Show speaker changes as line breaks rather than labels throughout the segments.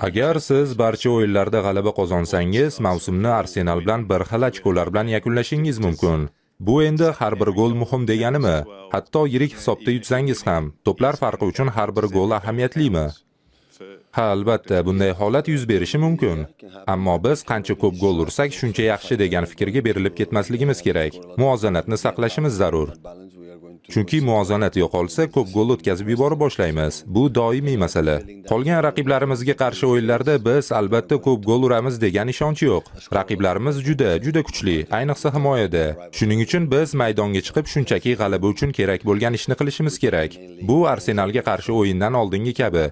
Agar siz barcha o'yinlarda g'alaba qozonsangiz, mavsumni Arsenal bilan bir xil ochkolar bilan yakunlashingiz mumkin. Bu endi har bir gol muhim deganimi? Hatto yirik hisobda yutsangiz ham, to'plar farqi uchun har bir gol ahamiyatlimi? Ha, albatta, bunday holat yuz berishi mumkin. Ammo biz qancha ko'p gol ursak, shuncha yaxshi degan fikrga berilib ketmasligimiz kerak. Muvozanatni saqlashimiz zarur. Chunki muvozanat yo'qolsa, ko'p gol o'tkazib yuborib boshlaymiz. Bu doimiy masala. Qolgan raqiblarimizga qarshi o'yinlarda biz albatta ko'p gol uramiz degan ishonch yo'q. Raqiblarimiz juda kuchli, ayniqsa himoyada. Shuning uchun biz maydonga chiqib shunchaki g'alaba uchun kerak bo'lgan ishni qilishimiz kerak. Bu Arsenalga qarshi o'yindan oldingi kabi.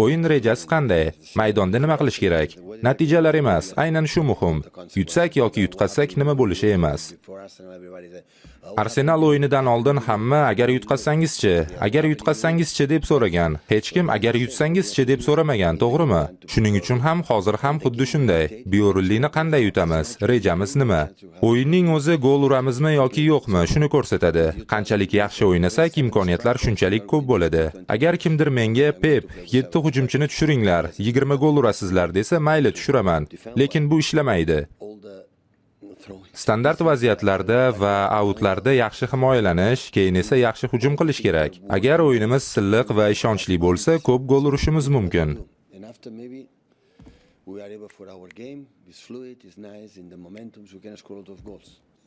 O'yin rejasi qanday? Maydonda nima qilish kerak? Natijalar emas, aynan shu muhim. Yutsak yoki yutqazsak nima bo'lishi emas. Arsenal o'yinidan oldin hamma agar yutqazsangizchi deb so'ragan. Hech kim agar yutsangizchi deb so'ramagan, to'g'rimi? Shuning uchun ham hozir ham xuddi shunday. Byornlini qanday yutamiz? Rejamiz nima? O'yinning o'zi gol uramizmi yoki yo'qmi, shuni ko'rsatadi. Qanchalik yaxshi o'ynasak, imkoniyatlar shunchalik ko'p bo'ladi. Agar kimdir menga Pep, 7 hujumchini tushiringlar, 20 gol urasizlar desa, mayli tushiraman, lekin bu ishlamaydi. Standart vaziyatlarda va outlarda yaxshi himoyalanish, keyin esa yaxshi hujum qilish kerak. Agar o'yinimiz silliq va ishonchli bo'lsa, ko'p gol urishimiz mumkin.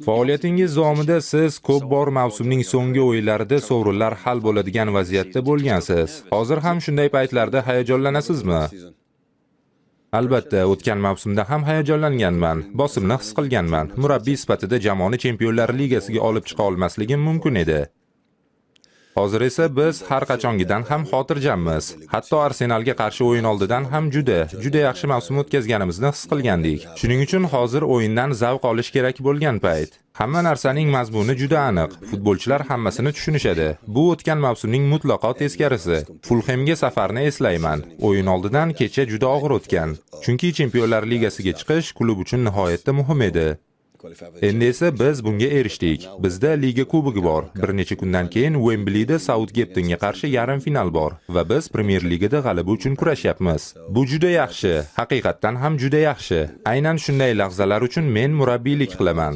Faoliyatingiz davomida siz ko'p bor mavsumning so'nggi o'yinlarida sovrinlar hal bo'ladigan vaziyatda bo'lgansiz. Hozir ham shunday paytlarda hayajonlanasizmi? Albatta, o'tgan mavsumda ham hayajonlanganman, bosimni his qilganman. Murabbiy sifatida jamoani Chempionlar Ligasiga olib chiqa olmasligim mumkin edi. Hozir esa biz har qachongidan ham xotirjammiz. Hatto Arsenalga qarshi o'yin oldidan ham juda yaxshi mavsum o'tkazganimizni his qilgandik. Shuning uchun hozir o'yindan zavq olish kerak bo'lgan payt. Hamma narsaning mazmuni juda aniq. Futbolchilar hammasini tushunishadi. Bu o'tgan mavsumning mutlaqo teskarisi. Fulhamga safarni eslayman. O'yin oldidan kecha juda og'ir o'tgan. Chunki Chempionlar Ligasiga chiqish klub uchun nihoyatda muhim edi. Endi esa biz bunga erishdik. Bizda Liga Kubogi bor. Bir necha kundan keyin Wembleyda Southamptonga qarshi yarim final bor va biz Premier Ligada g'alaba uchun kurashyapmiz. Bu juda yaxshi, haqiqatan ham juda yaxshi. Aynan shunday lahzalar uchun men murabbiylik qilaman.